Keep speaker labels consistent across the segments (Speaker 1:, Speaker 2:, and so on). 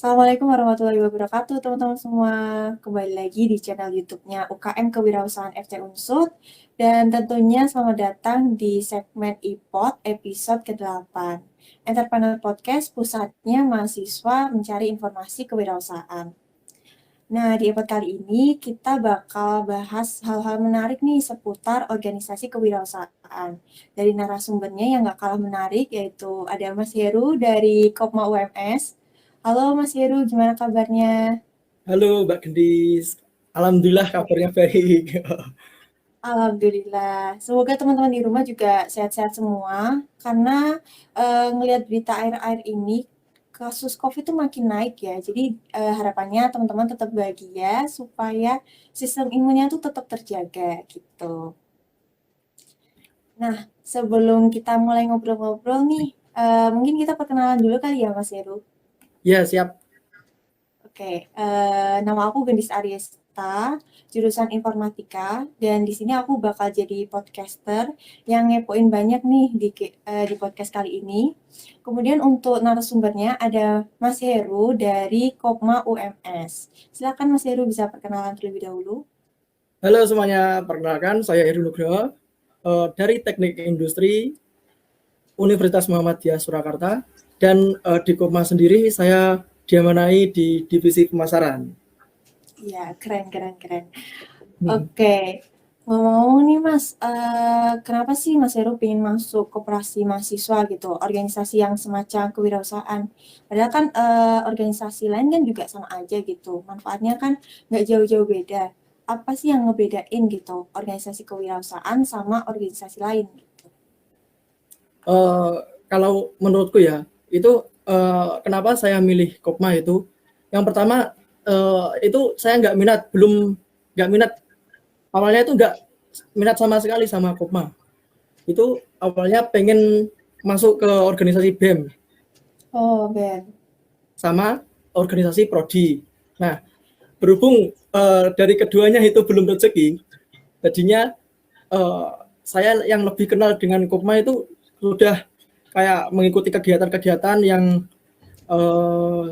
Speaker 1: Assalamualaikum warahmatullahi wabarakatuh, teman-teman semua. Kembali lagi di channel YouTube-nya UKM Kewirausahaan FT Unsut. Dan tentunya selamat datang di segmen iPod episode ke-8. Entrepreneur Podcast, pusatnya mahasiswa mencari informasi kewirausahaan. Nah, di episode kali ini kita bakal bahas hal-hal menarik nih seputar organisasi kewirausahaan. Dari narasumbernya yang gak kalah menarik, yaitu ada Mas Heru dari Kopma UMS. Halo Mas Heru, gimana kabarnya?
Speaker 2: Halo Mbak Gendis, Alhamdulillah kabarnya baik.
Speaker 1: Alhamdulillah. Semoga teman-teman di rumah juga sehat-sehat semua. Karena ngelihat berita akhir-akhir ini, kasus COVID itu makin naik ya. Jadi harapannya teman-teman tetap bahagia supaya sistem imunnya tuh tetap terjaga gitu. Nah, sebelum kita mulai ngobrol-ngobrol nih, mungkin kita perkenalan dulu kali ya Mas Heru.
Speaker 2: Ya siap.
Speaker 1: Oke, nama aku Gendis Ariesta, jurusan Informatika, dan di sini aku bakal jadi podcaster yang ngepoin banyak nih di podcast kali ini. Kemudian untuk narasumbernya ada Mas Heru dari Kopma UMS. Silakan Mas Heru bisa perkenalan terlebih dahulu.
Speaker 2: Halo semuanya, perkenalkan saya Heru Nugroho dari Teknik Industri Universitas Muhammadiyah Surakarta, dan di Kopma sendiri saya diamanai di divisi pemasaran.
Speaker 1: Ya, keren. Oke, ngomong-ngomong nih Mas, kenapa sih Mas Heru pengen masuk koperasi mahasiswa gitu, organisasi yang semacam kewirausahaan? Padahal kan organisasi lain kan juga sama aja gitu, manfaatnya kan nggak jauh-jauh beda. Apa sih yang ngebedain gitu organisasi kewirausahaan sama organisasi lain?
Speaker 2: Kalau menurutku ya, itu kenapa saya milih Kopma itu, yang pertama itu saya nggak minat. Awalnya itu nggak minat sama sekali sama Kopma. Itu awalnya pengen masuk ke organisasi BEM
Speaker 1: Oh, Ben.
Speaker 2: sama organisasi prodi. Nah, berhubung dari keduanya itu belum rezeki, jadinya saya yang lebih kenal dengan Kopma itu sudah kayak mengikuti kegiatan-kegiatan yang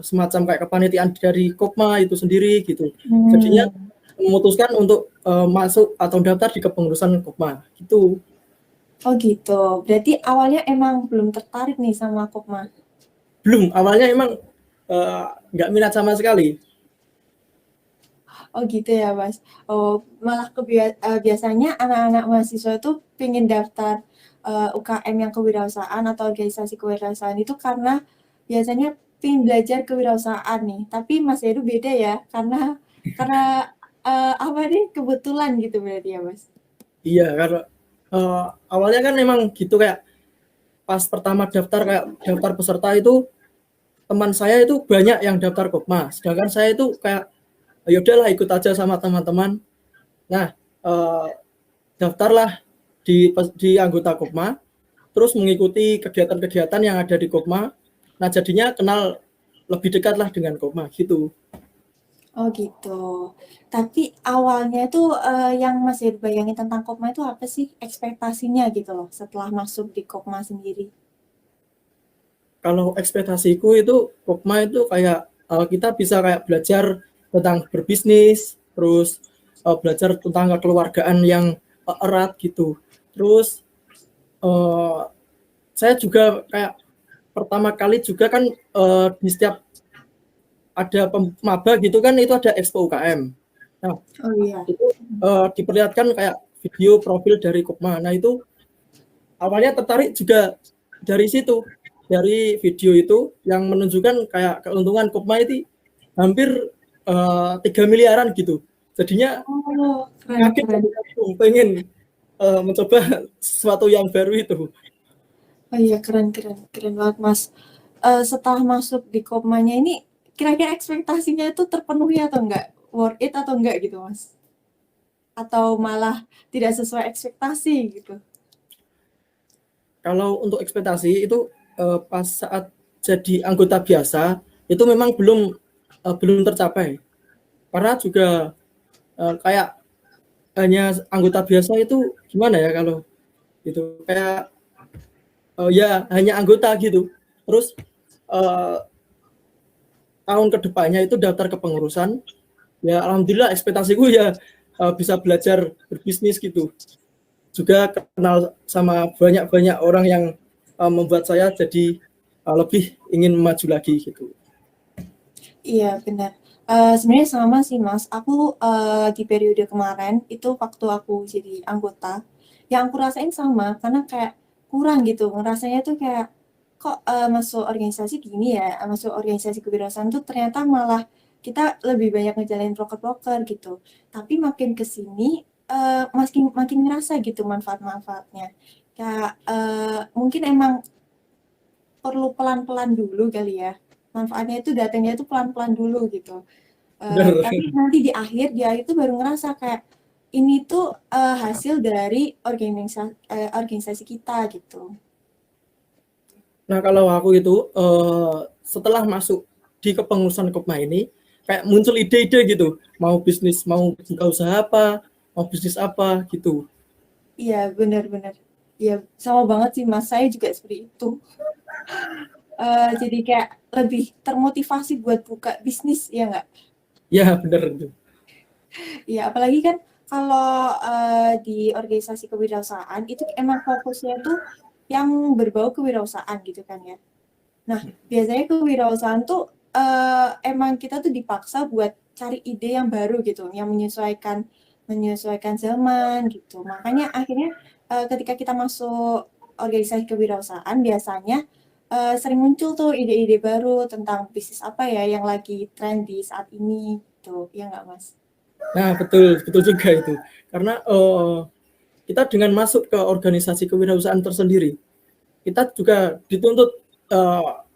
Speaker 2: semacam kayak kepanitiaan dari Kopma itu sendiri gitu. Jadinya memutuskan untuk masuk atau daftar di kepengurusan Kopma gitu.
Speaker 1: Oh gitu, berarti awalnya emang belum tertarik nih sama Kopma?
Speaker 2: Belum, awalnya emang nggak minat sama sekali.
Speaker 1: Oh gitu ya Mas. Oh malah biasanya anak-anak mahasiswa itu pengen daftar UKM yang kewirausahaan atau organisasi kewirausahaan itu karena biasanya pengen belajar kewirausahaan nih. Tapi Mas Heru beda ya, karena apa nih kebetulan gitu berarti ya Mas.
Speaker 2: Iya, karena awalnya kan memang gitu, kayak pas pertama daftar peserta itu, teman saya itu banyak yang daftar Kopma, sedangkan saya itu kayak ya udahlah ikut aja sama teman-teman. Nah, daftarlah di anggota Kopma, terus mengikuti kegiatan-kegiatan yang ada di Kopma. Nah, jadinya kenal lebih dekat lah dengan Kopma gitu.
Speaker 1: Oh gitu. Tapi awalnya itu yang Mas Heru bayangin tentang Kopma itu apa sih ekspektasinya gitu loh setelah masuk di Kopma sendiri?
Speaker 2: Kalau ekspektasiku itu Kopma itu kayak kita bisa kayak belajar tentang berbisnis, terus belajar tentang kekeluargaan yang erat gitu. Terus saya juga kayak pertama kali juga kan di setiap ada maba gitu kan, itu ada Expo UKM. Nah,
Speaker 1: Oh iya.
Speaker 2: itu diperlihatkan kayak video profil dari Kopma. Nah, itu awalnya tertarik juga dari situ, dari video itu yang menunjukkan kayak keuntungan Kopma itu hampir 3 miliaran gitu. Jadinya
Speaker 1: Oh,
Speaker 2: kaget,
Speaker 1: keren.
Speaker 2: pengen mencoba sesuatu yang baru itu.
Speaker 1: Oh iya, keren banget Mas. Setelah masuk di Kopmanya ini, kira-kira ekspektasinya itu terpenuhi atau enggak? Worth it atau enggak gitu Mas? Atau malah tidak sesuai ekspektasi gitu?
Speaker 2: Kalau untuk ekspektasi itu pas saat jadi anggota biasa itu memang belum tercapai, karena juga kayak hanya anggota biasa itu gimana ya, kalau itu kayak ya hanya anggota gitu. Terus tahun kedepannya itu daftar kepengurusan. Ya alhamdulillah ekspektasiku ya bisa belajar berbisnis gitu. Juga kenal sama banyak orang yang membuat saya jadi lebih ingin maju lagi gitu.
Speaker 1: Iya, benar. Sebenarnya sama sih, Mas. Aku di periode kemarin itu waktu aku jadi anggota, yang aku rasain sama karena kayak kurang gitu. Ngerasanya tuh kayak kok masuk organisasi gini ya, masuk organisasi kewirausahaan tuh ternyata malah kita lebih banyak ngejalanin proker-proker gitu. Tapi makin ke sini makin makin ngerasa gitu manfaat-manfaatnya. Kayak mungkin emang perlu pelan-pelan dulu kali ya. Manfaatnya itu datangnya itu pelan-pelan dulu gitu.
Speaker 2: Bener.
Speaker 1: Tapi nanti di akhir tuh baru ngerasa kayak ini tuh hasil dari organisasi kita gitu.
Speaker 2: Nah kalau aku itu setelah masuk di kepengurusan Kopma ini kayak muncul ide-ide gitu, mau bisnis, mau buka usaha apa, mau bisnis apa gitu.
Speaker 1: Iya, benar-benar. Iya, sama banget sih Mas. Saya juga seperti itu. Jadi kayak lebih termotivasi buat buka bisnis, ya nggak?
Speaker 2: Ya bener itu.
Speaker 1: Iya, apalagi kan kalau di organisasi kewirausahaan itu emang fokusnya tuh yang berbau kewirausahaan gitu kan ya. Nah, biasanya kewirausahaan tuh emang kita tuh dipaksa buat cari ide yang baru gitu, yang menyesuaikan menyesuaikan zaman gitu. Makanya akhirnya ketika kita masuk organisasi kewirausahaan biasanya sering muncul tuh ide-ide baru tentang bisnis apa ya yang lagi tren di saat ini gitu. Ya nggak, Mas?
Speaker 2: Nah betul juga itu. Karena kita dengan masuk ke organisasi kewirausahaan tersendiri, kita juga dituntut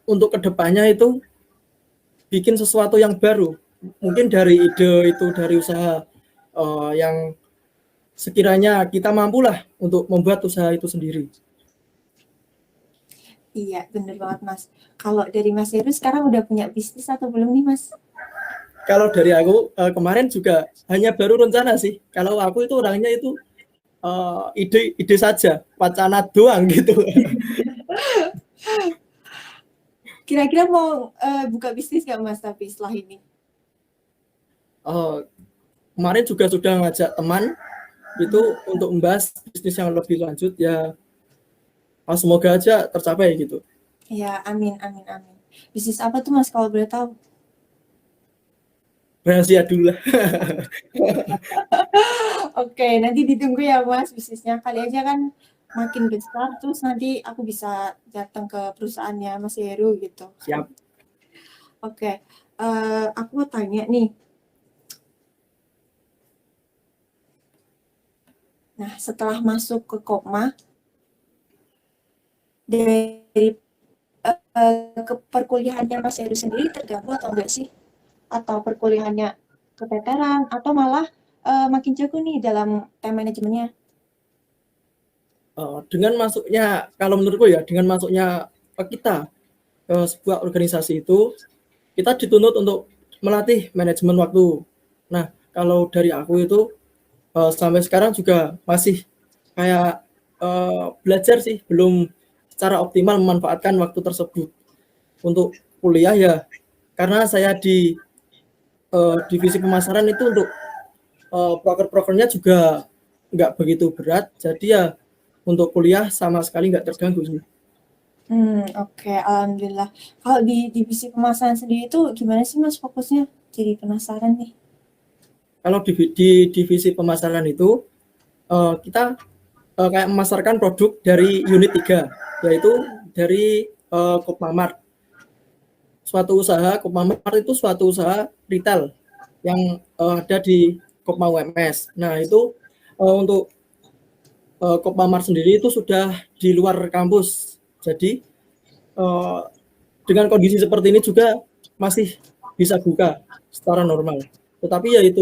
Speaker 2: untuk kedepannya itu bikin sesuatu yang baru. Mungkin dari ide itu dari usaha yang sekiranya kita mampulah untuk membuat usaha itu sendiri.
Speaker 1: Iya, bener banget, Mas. Kalau dari Mas Heru sekarang udah punya bisnis atau belum nih, Mas?
Speaker 2: Kalau dari aku kemarin juga hanya baru rencana sih. Kalau aku itu orangnya itu ide saja, wacana doang gitu.
Speaker 1: Kira-kira mau buka bisnis nggak, Mas, tapi setelah ini?
Speaker 2: Kemarin juga sudah ngajak teman itu untuk membahas bisnis yang lebih lanjut ya. Semoga aja tercapai gitu.
Speaker 1: Ya, amin, amin, amin. Bisnis apa tuh, Mas, kalau boleh tahu?
Speaker 2: Rahasia dulu lah.
Speaker 1: Oke, nanti ditunggu ya, Mas, bisnisnya. Kali aja kan makin besar, terus nanti aku bisa datang ke perusahaannya Mas Heru gitu.
Speaker 2: Siap.
Speaker 1: Oke, aku mau tanya nih. Nah, setelah masuk ke Kopma, dari ke perkuliahannya Mas Heru sendiri terganggu atau enggak sih? Atau perkuliahannya keteteran, atau malah makin jago nih dalam time manajemennya?
Speaker 2: Dengan masuknya, kalau menurutku ya, dengan masuknya kita ke sebuah organisasi itu, kita dituntut untuk melatih manajemen waktu. Nah, kalau dari aku itu sampai sekarang juga masih kayak belajar sih, belum secara optimal memanfaatkan waktu tersebut untuk kuliah ya. Karena saya di divisi pemasaran itu untuk proker-prokernya juga nggak begitu berat, jadi ya untuk kuliah sama sekali nggak terganggu sih.
Speaker 1: Oke, alhamdulillah. Kalau di divisi pemasaran sendiri itu gimana sih Mas fokusnya? Jadi penasaran nih.
Speaker 2: Kalau di divisi pemasaran itu kita kayak memasarkan produk dari unit 3, yaitu dari Kopmamart. Suatu usaha Kopmamart itu suatu usaha retail yang ada di Kopma UMS. Nah itu untuk Kopmamart sendiri itu sudah di luar kampus. Jadi dengan kondisi seperti ini juga masih bisa buka secara normal. Tetapi ya itu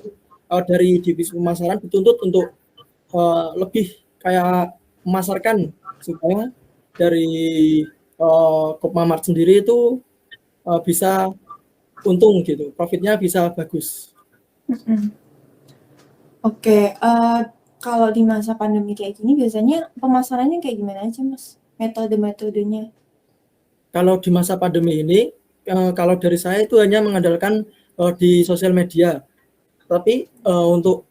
Speaker 2: dari divisi pemasaran dituntut untuk lebih kayak memasarkan supaya dari Kopmamart sendiri itu bisa untung gitu, profitnya bisa bagus.
Speaker 1: Mhm. Oke, kalau di masa pandemi kayak gini biasanya pemasarannya kayak gimana aja Mas? Metode-metodenya?
Speaker 2: Kalau di masa pandemi ini kalau dari saya itu hanya mengandalkan di sosial media. Tapi untuk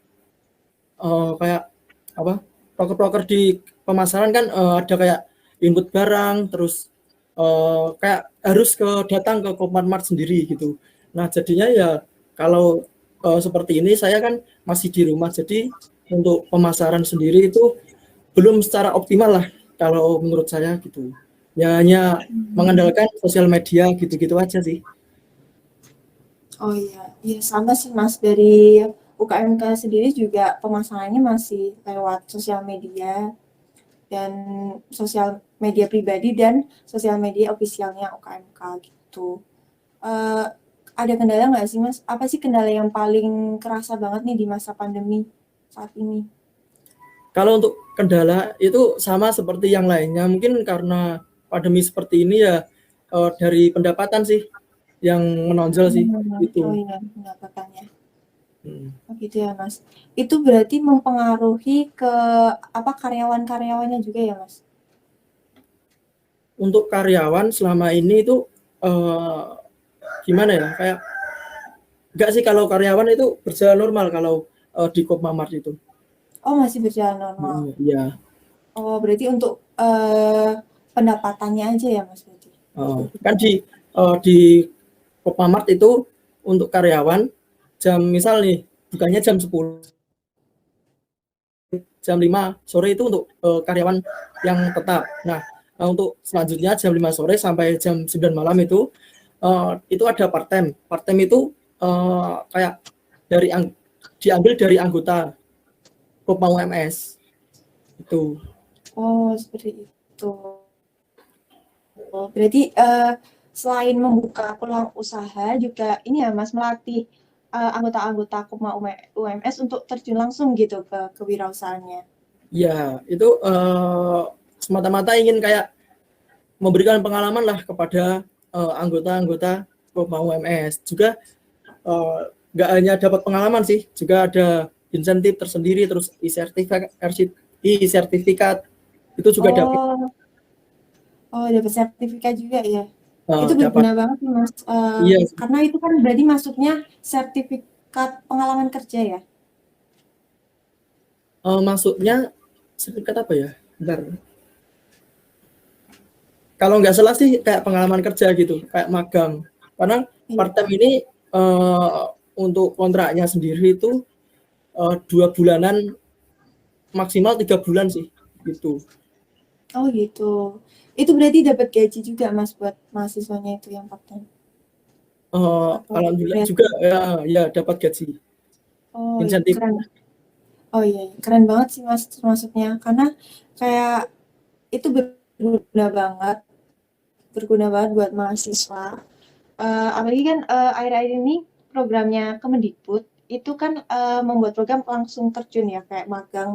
Speaker 2: kayak apa proker-proker di pemasaran kan ada kayak input barang, terus kayak harus datang ke Kopmarmart sendiri gitu. Nah jadinya ya kalau seperti ini saya kan masih di rumah, jadi untuk pemasaran sendiri itu belum secara optimal lah kalau menurut saya gitu. Ya hanya mengandalkan sosial media gitu-gitu aja sih.
Speaker 1: Oh iya, iya sama sih Mas, dari UKMK sendiri juga pemasarannya masih lewat sosial media dan sosial media pribadi dan sosial media ofisialnya UKMK gitu. Eh, ada kendala nggak sih Mas? Apa sih kendala yang paling kerasa banget nih di masa pandemi saat ini?
Speaker 2: Kalau untuk kendala itu sama seperti yang lainnya, mungkin karena pandemi seperti ini ya dari pendapatan sih yang menonjol sih
Speaker 1: Oh
Speaker 2: itu.
Speaker 1: iya, pendapatannya.
Speaker 2: Hmm.
Speaker 1: Oh gitu ya Mas. Itu berarti mempengaruhi ke apa karyawan-karyawannya juga ya Mas?
Speaker 2: Untuk karyawan selama ini itu gimana ya? Kayak enggak sih, kalau karyawan itu berjalan normal kalau di Kopmamart itu.
Speaker 1: Oh masih berjalan normal.
Speaker 2: Iya.
Speaker 1: Oh berarti untuk pendapatannya aja ya Mas berarti?
Speaker 2: Kan di Kopmamart itu untuk karyawan jam misal nih bukannya jam 10, jam 5 sore itu untuk karyawan yang tetap. Nah, untuk selanjutnya jam 5 sore sampai jam 9 malam itu ada part time. Part time itu kayak dari diambil dari anggota Kopma UMS itu.
Speaker 1: Oh seperti itu. Oh, berarti selain membuka peluang usaha juga ini ya Mas melatih anggota-anggota Kuma UMS untuk terjun langsung gitu ke kewirausahaannya.
Speaker 2: Ya, itu semata-mata ingin kayak memberikan pengalaman lah kepada anggota-anggota Kopma UMS. Juga nggak hanya dapat pengalaman sih, juga ada insentif tersendiri, terus e-sertifikat itu juga dapat.
Speaker 1: Oh, oh dapat sertifikat juga ya. Itu
Speaker 2: Dapat.
Speaker 1: berguna banget nih Mas.
Speaker 2: Iya,
Speaker 1: Karena itu kan berarti masuknya sertifikat pengalaman kerja ya.
Speaker 2: masuknya sertifikat apa ya? Bentar. Kalau nggak salah sih kayak pengalaman kerja gitu, kayak magang. Karena
Speaker 1: Iya.
Speaker 2: part time ini untuk kontraknya sendiri itu 2 bulanan, maksimal 3 bulan sih gitu.
Speaker 1: Oh gitu. Itu berarti dapat gaji juga Mas buat mahasiswanya itu yang part-time atau
Speaker 2: Alhamdulillah juga
Speaker 1: gratis?
Speaker 2: ya dapat gaji
Speaker 1: Oh iya
Speaker 2: insentif.
Speaker 1: keren. Oh iya, iya. Keren banget sih Mas maksudnya karena kayak itu berguna banget buat mahasiswa. Apalagi kan akhir-akhir ini programnya Kemendikbud itu kan membuat program langsung terjun ya kayak magang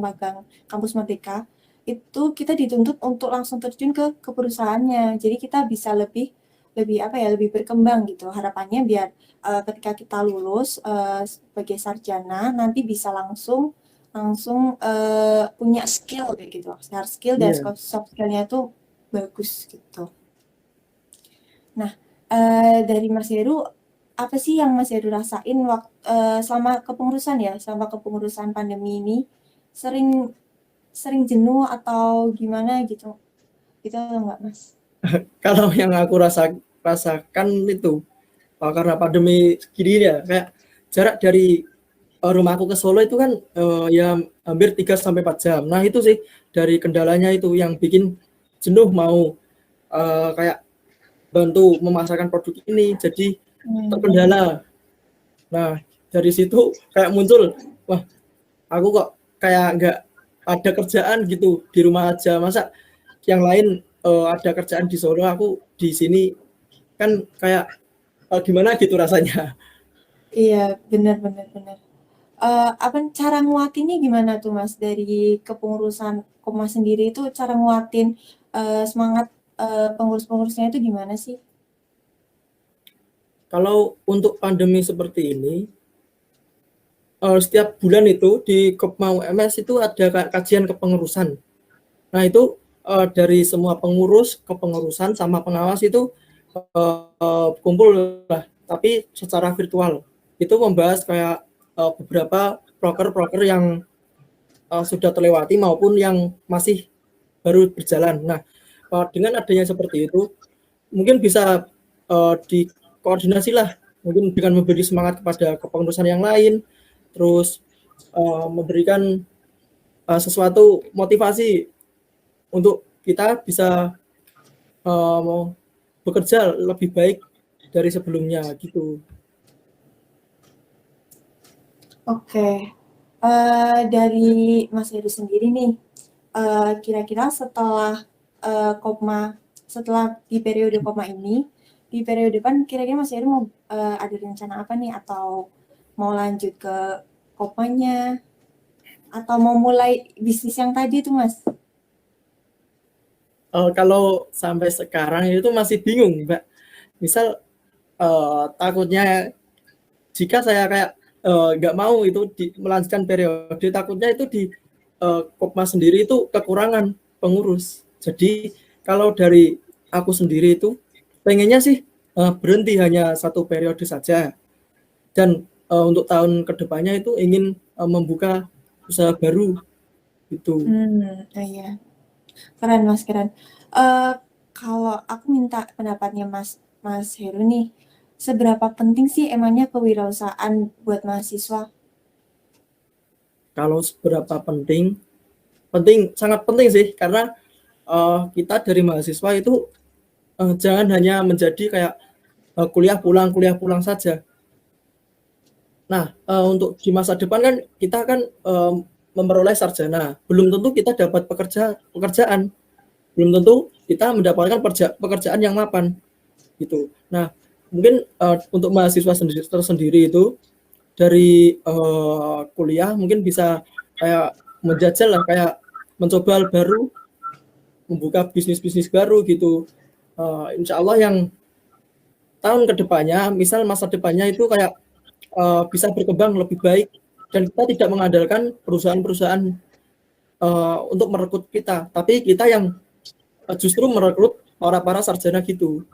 Speaker 1: kampus Merdeka itu kita dituntut untuk langsung terjun ke perusahaannya. Jadi kita bisa lebih lebih apa ya lebih berkembang gitu. Harapannya biar ketika kita lulus sebagai sarjana nanti bisa langsung langsung punya skill kayak gitu. Hard skill dan
Speaker 2: Iya.
Speaker 1: soft skillnya tuh bagus gitu. Nah, dari Mas Heru, apa sih yang Mas Heru rasain selama kepengurusan ya, selama kepengurusan pandemi ini? Sering sering jenuh atau gimana gitu? Gitu enggak, Mas?
Speaker 2: Kalau yang aku rasakan itu karena pandemi gini ya, kayak jarak dari rumahku ke Solo itu kan ya hampir 3 sampai 4 jam. Nah itu sih dari kendalanya itu yang bikin jenuh, mau kayak bantu memasarkan produk ini jadi
Speaker 1: Hmm.
Speaker 2: terkendala. Nah dari situ kayak muncul, wah aku kok kayak nggak ada kerjaan gitu di rumah aja, masa yang lain ada kerjaan di Solo, aku di sini kan kayak gimana gitu rasanya.
Speaker 1: Iya, benar benar benar. Apa cara nguatinnya gimana tuh Mas dari kepengurusan Koma sendiri itu cara nguatin semangat pengurus-pengurusnya itu gimana sih?
Speaker 2: Kalau untuk pandemi seperti ini, setiap bulan itu di Kopma UMS itu ada kajian kepengurusan. Nah itu dari semua pengurus, kepengurusan sama pengawas itu kumpul lah, tapi secara virtual. Itu membahas kayak beberapa proker-proker yang sudah terlewati maupun yang masih baru berjalan. Nah, dengan adanya seperti itu, mungkin bisa dikoordinasi lah, mungkin dengan memberi semangat kepada kepengurusan yang lain, terus memberikan sesuatu motivasi untuk kita bisa bekerja lebih baik dari sebelumnya gitu.
Speaker 1: Oke, dari Mas Heru sendiri nih, kira-kira setelah setelah di periode koma ini, di periode depan kira-kira Mas Heru mau ada rencana apa nih? Atau mau lanjut ke komanya? Atau mau mulai bisnis yang tadi tuh Mas?
Speaker 2: Kalau sampai sekarang itu masih bingung, Mbak. Misal takutnya jika saya kayak nggak mau itu melanjutkan periode, takutnya itu di Kopma sendiri itu kekurangan pengurus. Jadi kalau dari aku sendiri itu pengennya sih berhenti hanya satu periode saja, dan untuk tahun kedepannya itu ingin membuka usaha baru gitu.
Speaker 1: Iya. Keren Mas, keren. Kalau aku minta pendapatnya Mas Heru nih, seberapa penting sih emangnya kewirausahaan buat mahasiswa?
Speaker 2: Kalau seberapa penting, sangat penting sih, karena kita dari mahasiswa itu jangan hanya menjadi kayak kuliah pulang saja. Nah, untuk di masa depan kan kita kan memperoleh sarjana, belum tentu kita dapat pekerjaan, belum tentu kita mendapatkan pekerjaan yang mapan gitu. Nah, mungkin untuk mahasiswa tersendiri itu dari kuliah mungkin bisa kayak menjajal lah, kayak mencoba hal baru, membuka bisnis-bisnis baru gitu. Insya Allah yang tahun kedepannya, misal masa depannya itu kayak bisa berkembang lebih baik, dan kita tidak mengandalkan perusahaan-perusahaan untuk merekrut kita, tapi kita yang justru merekrut para sarjana gitu.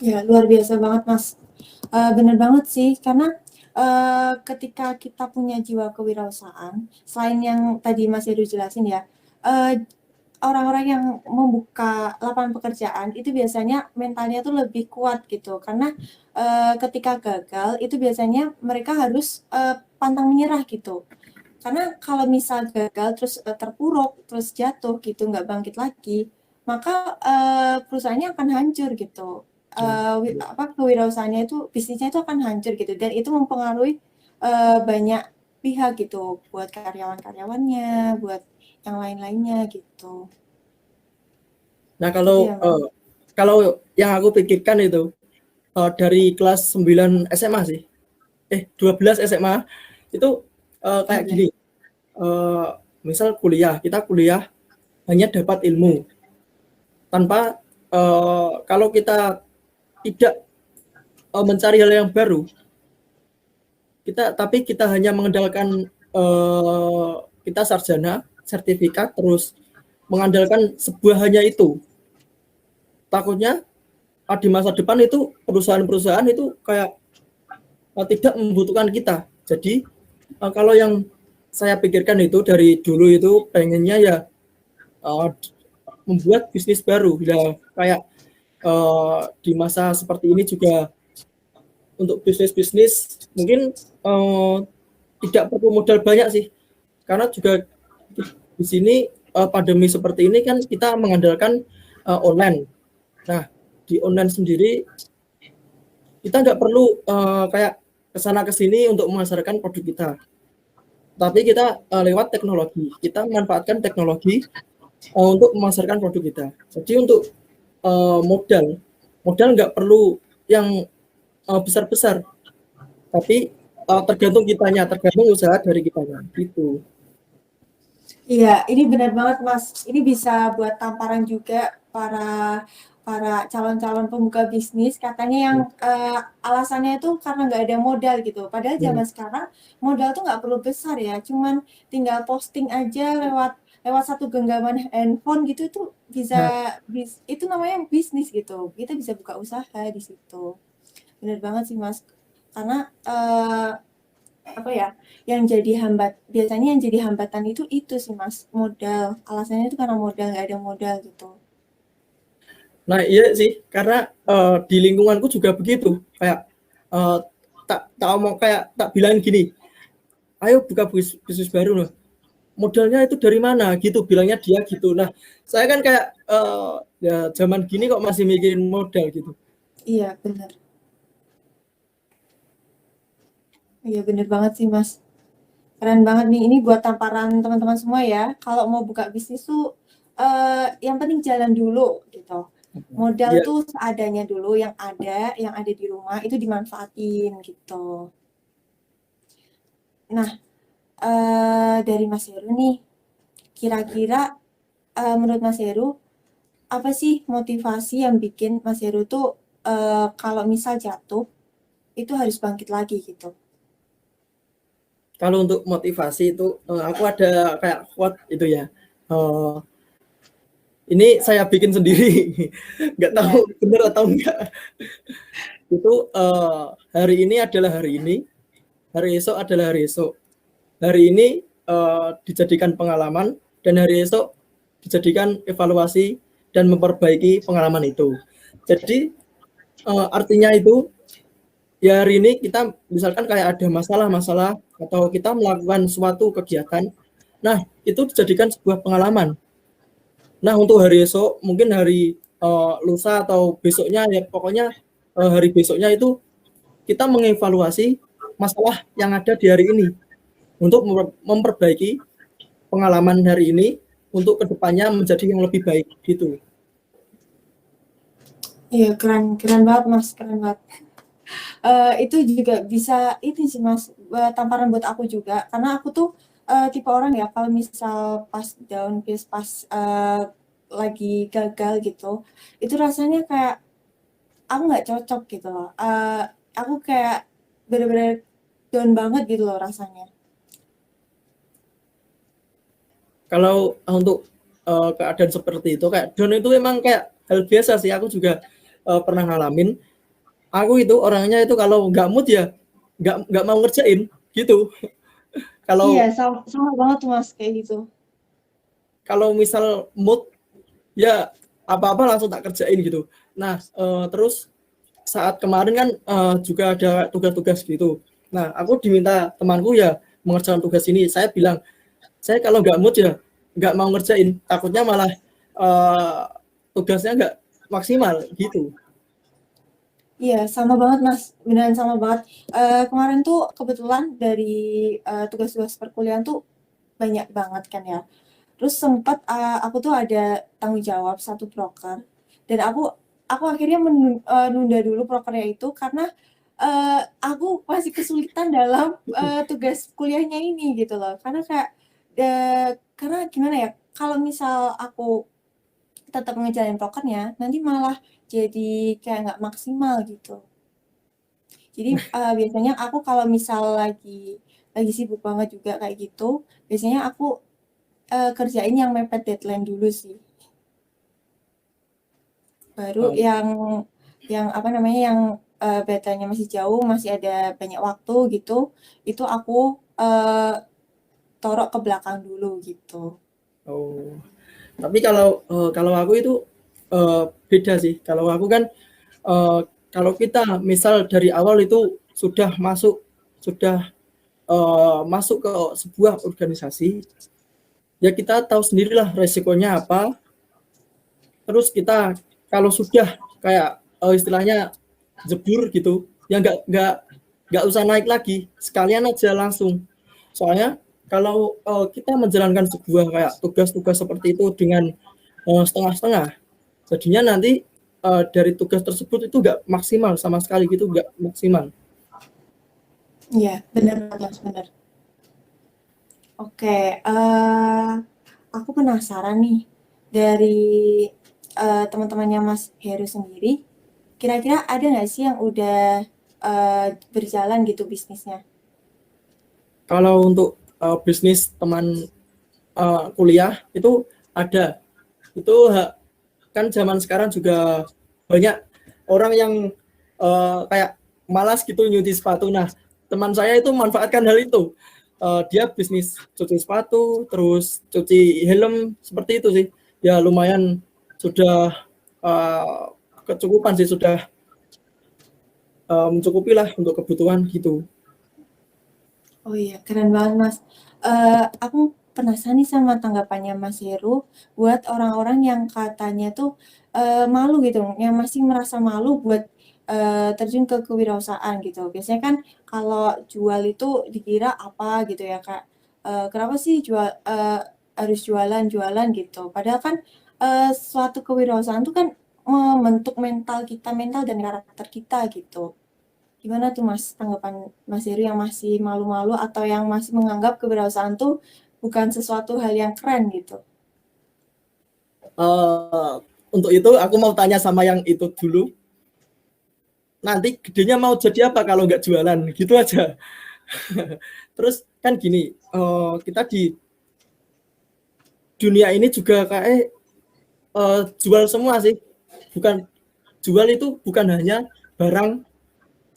Speaker 1: Ya, luar biasa banget, Mas. Bener banget sih, karena ketika kita punya jiwa kewirausahaan, selain yang tadi Mas Heru jelasin ya, orang-orang yang membuka lapangan pekerjaan itu biasanya mentalnya tuh lebih kuat gitu, karena ketika gagal itu biasanya mereka harus pantang menyerah gitu. Karena kalau misal gagal terus terpuruk, terus jatuh gitu, nggak bangkit lagi, maka perusahaannya akan hancur gitu. Kewirausahaannya itu, bisnisnya itu akan hancur gitu, dan itu mempengaruhi banyak pihak gitu, buat karyawan-karyawannya, buat yang lain-lainnya gitu.
Speaker 2: Nah,
Speaker 1: Gitu ya, Mas?
Speaker 2: kalau yang aku pikirkan itu dari kelas 9 SMA sih, 12 SMA itu kayak
Speaker 1: Iya.
Speaker 2: gini, eh, misal kita kuliah hanya dapat ilmu tanpa kalau kita tidak mencari hal yang baru, tapi kita hanya mengandalkan kita sarjana, sertifikat, terus mengandalkan sebuah hanya itu, takutnya di masa depan itu perusahaan-perusahaan itu kayak tidak membutuhkan kita. Jadi kalau yang saya pikirkan itu dari dulu itu pengennya ya membuat bisnis baru ya, kayak di masa seperti ini juga untuk bisnis mungkin tidak perlu modal banyak sih, karena juga di sini pandemi seperti ini kan kita mengandalkan online. Nah, di online sendiri kita nggak perlu kayak kesana kesini untuk memasarkan produk kita, tapi kita lewat teknologi, kita memanfaatkan teknologi untuk memasarkan produk kita. Jadi untuk modal nggak perlu yang besar-besar, tapi tergantung kitanya, tergantung usaha dari kitanya gitu.
Speaker 1: Iya, ini benar banget, Mas. Ini bisa buat tamparan juga para para calon-calon pembuka bisnis, katanya yang alasannya itu karena nggak ada modal gitu. Padahal zaman sekarang modal tuh nggak perlu besar ya, cuman tinggal posting aja lewat lewat satu genggaman handphone gitu itu bisa
Speaker 2: Nah,
Speaker 1: itu namanya bisnis gitu. Kita bisa buka usaha di situ. Bener banget sih Mas. Karena apa ya? Yang jadi biasanya yang jadi hambatan itu sih Mas, modal. Alasannya itu karena modal, nggak ada modal gitu.
Speaker 2: nah iya sih, karena di lingkunganku juga begitu. Kayak eh, tak omong kayak tak bilang gini, ayo buka bisnis baru loh. Modalnya itu dari mana gitu, bilangnya dia gitu. Nah, saya kan kayak ya zaman gini kok masih mikirin modal gitu.
Speaker 1: Iya, bener. Iya, bener banget sih Mas. Keren banget nih. Ini buat tamparan teman-teman semua ya. Kalau mau buka bisnis tuh yang penting jalan dulu gitu. Modal
Speaker 2: Ya,
Speaker 1: tuh seadanya dulu yang ada di rumah itu dimanfaatin gitu. Nah, dari Mas Heru nih, kira-kira menurut Mas Heru apa sih motivasi yang bikin Mas Heru tuh kalau misal jatuh itu harus bangkit lagi gitu?
Speaker 2: kalau untuk motivasi itu aku ada kayak quote itu ya. Eh, ini saya bikin sendiri, nggak tahu
Speaker 1: Iya,
Speaker 2: benar atau enggak. Itu hari ini adalah hari ini, hari esok adalah hari esok. Hari ini dijadikan pengalaman dan hari esok dijadikan evaluasi dan memperbaiki pengalaman itu. Jadi artinya itu ya hari ini kita misalkan kayak ada masalah-masalah atau kita melakukan suatu kegiatan, nah itu dijadikan sebuah pengalaman. Nah untuk hari esok mungkin hari lusa atau besoknya ya pokoknya hari besoknya itu kita mengevaluasi masalah yang ada di hari ini untuk memperbaiki pengalaman hari ini untuk kedepannya menjadi yang lebih baik gitu.
Speaker 1: iya keren keren banget Mas, keren banget. Itu juga bisa ini sih Mas, tamparan buat aku juga, karena aku tuh tipe orang ya kalau misal pas down, pas lagi gagal gitu, itu rasanya kayak aku nggak cocok gitu loh. Aku kayak bener-bener down banget gitu loh rasanya.
Speaker 2: Kalau untuk keadaan seperti itu kayak down itu memang kayak hal biasa sih, aku juga pernah ngalamin. Aku itu orangnya itu kalau nggak mood ya nggak mau ngerjain gitu.
Speaker 1: Iya,
Speaker 2: Kalau
Speaker 1: sama, sama banget tuh Mas kayak gitu.
Speaker 2: kalau misal mood ya apa-apa langsung tak kerjain gitu. Nah terus saat kemarin kan juga ada tugas-tugas gitu. Nah aku diminta temanku ya mengerjakan tugas ini. Saya bilang saya kalau nggak mood ya nggak mau ngerjain. Takutnya malah tugasnya nggak maksimal gitu.
Speaker 1: Iya, sama banget Mas, beneran sama banget. Kemarin tuh kebetulan dari tugas-tugas perkuliahan tuh banyak banget kan ya. Terus sempat aku tuh ada tanggung jawab satu proker dan aku akhirnya nunda dulu prokernya itu karena aku masih kesulitan dalam tugas kuliahnya ini gitu loh. Karena kayak karena gimana ya? Kalau misal aku tetap ngejalanin prokernya, nanti malah jadi kayak nggak maksimal gitu. Jadi biasanya aku kalau misal lagi sibuk banget juga kayak gitu, biasanya aku kerjain yang mepet deadline dulu sih. Baru
Speaker 2: Um,
Speaker 1: yang apa namanya yang deadline-nya masih jauh, masih ada banyak waktu gitu, itu aku taruh ke belakang dulu gitu.
Speaker 2: oh. Tapi kalau aku itu beda sih. Kalau aku kan kalau kita misal dari awal itu sudah masuk ke sebuah organisasi, ya kita tahu sendirilah resikonya apa. Terus kita kalau sudah kayak istilahnya jebur gitu, ya nggak usah naik lagi, sekalian aja langsung. Soalnya kalau kita menjalankan sebuah kayak tugas-tugas seperti itu dengan setengah-setengah, jadinya nanti dari tugas tersebut itu nggak maksimal sama sekali gitu, nggak maksimal.
Speaker 1: Iya, benar banget Mas, benar. Oke, aku penasaran nih dari teman-temannya Mas Heru sendiri, kira-kira ada nggak sih yang udah berjalan gitu bisnisnya?
Speaker 2: Kalau untuk bisnis teman kuliah itu ada. Itu kan zaman sekarang juga banyak orang yang kayak malas gitu nyuci sepatu. Nah, teman saya itu manfaatkan hal itu. Dia bisnis cuci sepatu, terus cuci helm, seperti itu sih. Ya lumayan sudah kecukupan sih, sudah mencukupi lah untuk kebutuhan gitu.
Speaker 1: Oh iya, keren banget Mas. Aku penasaran nih sama tanggapannya Mas Heru buat orang-orang yang katanya tuh malu gitu, yang masih merasa malu buat terjun ke kewirausahaan gitu. Biasanya kan kalau jual itu dikira apa gitu ya Kak. Kenapa sih harus jualan-jualan gitu. Padahal kan suatu kewirausahaan tuh kan membentuk mental kita, mental dan karakter kita gitu. Gimana tuh Mas tanggapan Mas Heru yang masih malu-malu atau yang masih menganggap kewirausahaan tuh bukan sesuatu hal yang keren gitu?
Speaker 2: Untuk itu aku mau tanya sama yang itu dulu. Nanti gedenya mau jadi apa kalau nggak jualan? Gitu aja. Terus kan gini, kita di dunia ini juga kayak jual semua sih. Bukan jual itu bukan hanya barang,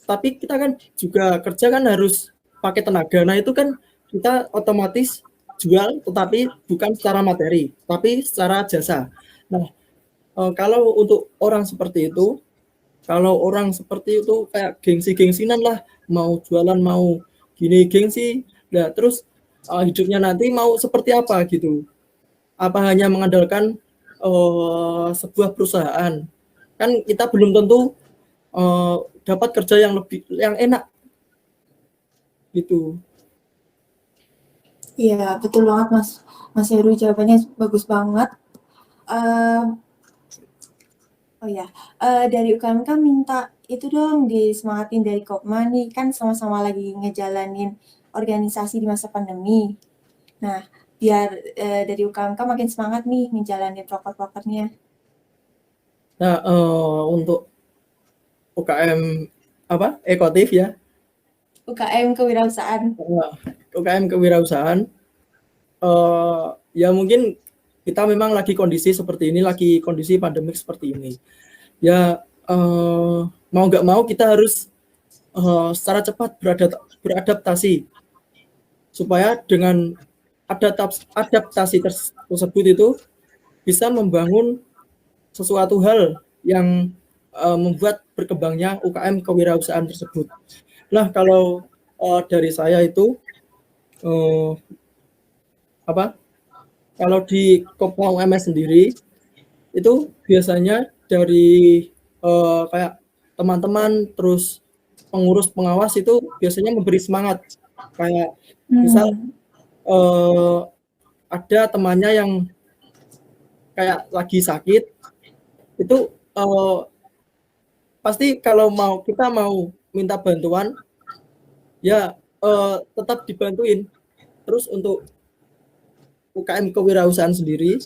Speaker 2: tapi kita kan juga kerja kan harus pakai tenaga. Nah itu kan kita otomatis jual, tetapi bukan secara materi, tapi secara jasa. Nah kalau untuk orang seperti itu, kalau orang seperti itu kayak gengsi-gengsinan lah, mau jualan mau gini gengsi, nah terus hidupnya nanti mau seperti apa gitu? Apa hanya mengandalkan sebuah perusahaan? Kan kita belum tentu dapat kerja yang lebih yang enak gitu.
Speaker 1: Iya, betul banget Mas. Mas Heru jawabannya bagus banget. Eh, oh ya, dari UKMK minta itu dong disemangatin dari Kopma nih, kan sama-sama lagi ngejalanin organisasi di masa pandemi. Nah, biar dari UKMK makin semangat nih ngejalanin proker-prokernya.
Speaker 2: Nah, untuk UKM apa ekotif ya,
Speaker 1: UKM kewirausahaan.
Speaker 2: UKM kewirausahaan, ya mungkin kita memang lagi kondisi seperti ini, lagi kondisi pandemik seperti ini. Ya mau nggak mau kita harus secara cepat beradaptasi supaya dengan adaptasi tersebut itu bisa membangun sesuatu hal yang membuat berkembangnya UKM kewirausahaan tersebut. Nah, kalau dari saya itu apa? Kalau di Kopma UMS sendiri itu biasanya dari kayak teman-teman terus pengurus pengawas itu biasanya memberi semangat, kayak misal ada temannya yang kayak lagi sakit itu pasti kalau kita mau minta bantuan ya tetap dibantuin. Terus untuk UKM kewirausahaan sendiri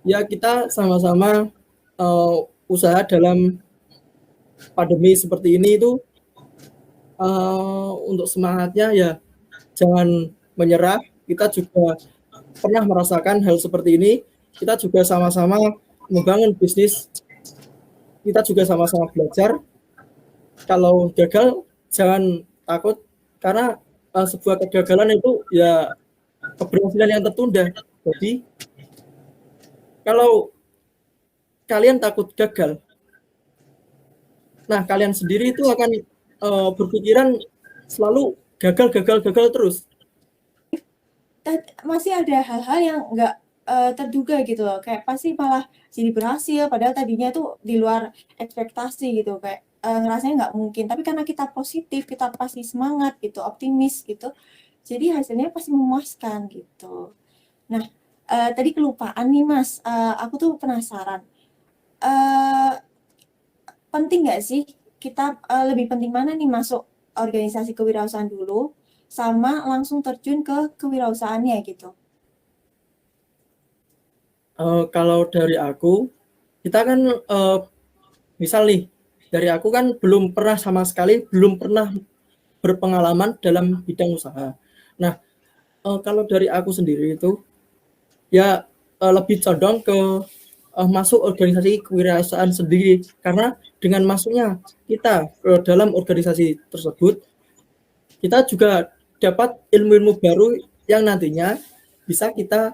Speaker 2: ya kita sama-sama usaha dalam pandemi seperti ini itu untuk semangatnya ya jangan menyerah. Kita juga pernah merasakan hal seperti ini. Kita juga sama-sama membangun bisnis. Kita juga sama-sama belajar. Kalau gagal jangan takut karena sebuah kegagalan itu ya keberhasilan yang tertunda. Jadi kalau kalian takut gagal, nah kalian sendiri itu akan berpikiran selalu gagal terus.
Speaker 1: Masih ada hal-hal yang nggak terduga gitu loh, kayak pasti malah jadi berhasil, padahal tadinya tuh di luar ekspektasi gitu, kayak ngerasanya nggak mungkin, tapi karena kita positif, kita pasti semangat gitu, optimis gitu, jadi hasilnya pasti memuaskan gitu. Nah, tadi kelupaan nih Mas, aku tuh penasaran, eh penting nggak sih kita lebih penting mana nih masuk organisasi kewirausahaan dulu sama langsung terjun ke kewirausahaannya gitu?
Speaker 2: Kalau dari aku, kita kan misal nih, dari aku kan belum pernah berpengalaman dalam bidang usaha. Nah, Kalau dari aku sendiri itu ya lebih condong ke masuk organisasi kewirausahaan sendiri, karena dengan masuknya kita ke dalam organisasi tersebut, kita juga dapat ilmu-ilmu baru yang nantinya bisa kita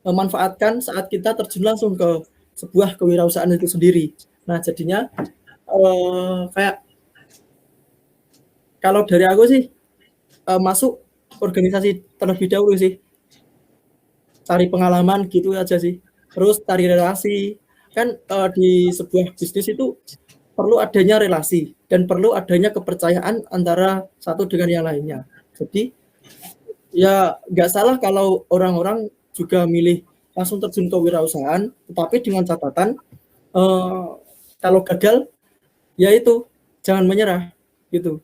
Speaker 2: memanfaatkan saat kita terjun langsung ke sebuah kewirausahaan itu sendiri. Nah, jadinya kayak kalau dari aku sih masuk organisasi terlebih dahulu sih, cari pengalaman gitu aja sih. Terus cari relasi, kan di sebuah bisnis itu perlu adanya relasi dan perlu adanya kepercayaan antara satu dengan yang lainnya. Jadi ya nggak salah kalau orang-orang juga milih langsung terjun ke wirausahaan, tetapi dengan catatan kalau gagal ya itu jangan menyerah gitu.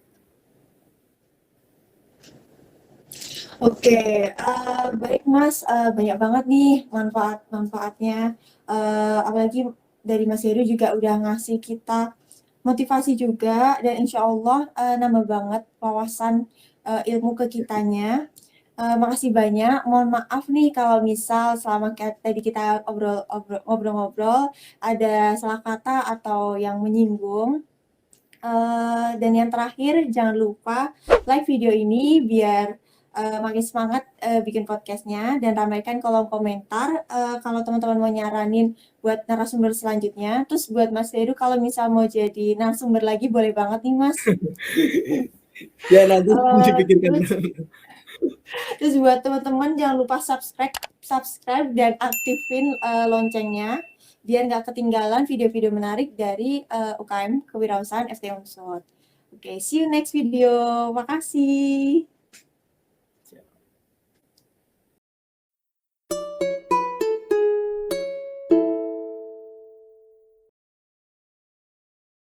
Speaker 1: Oke, baik Mas, banyak banget nih manfaat-manfaatnya, apalagi dari Mas Heru juga udah ngasih kita motivasi juga dan insya Allah nambah banget wawasan ilmu ke kitanya. Makasih banyak. Mohon maaf nih kalau misal selama tadi kita ngobrol-ngobrol ada salah kata atau yang menyinggung. Dan yang terakhir, jangan lupa like video ini biar makin semangat bikin podcastnya dan ramaikan kolom komentar kalau teman-teman mau nyaranin buat narasumber selanjutnya. Terus buat Mas Heru kalau misal mau jadi narasumber lagi boleh banget nih Mas.
Speaker 2: Ya nanti
Speaker 1: Eh,
Speaker 2: dipikirkan.
Speaker 1: terus terus buat teman-teman jangan lupa subscribe dan aktifin loncengnya biar nggak ketinggalan video-video menarik dari UKM Kewirausahaan FT Unsur. Oke, see you next video. Makasih.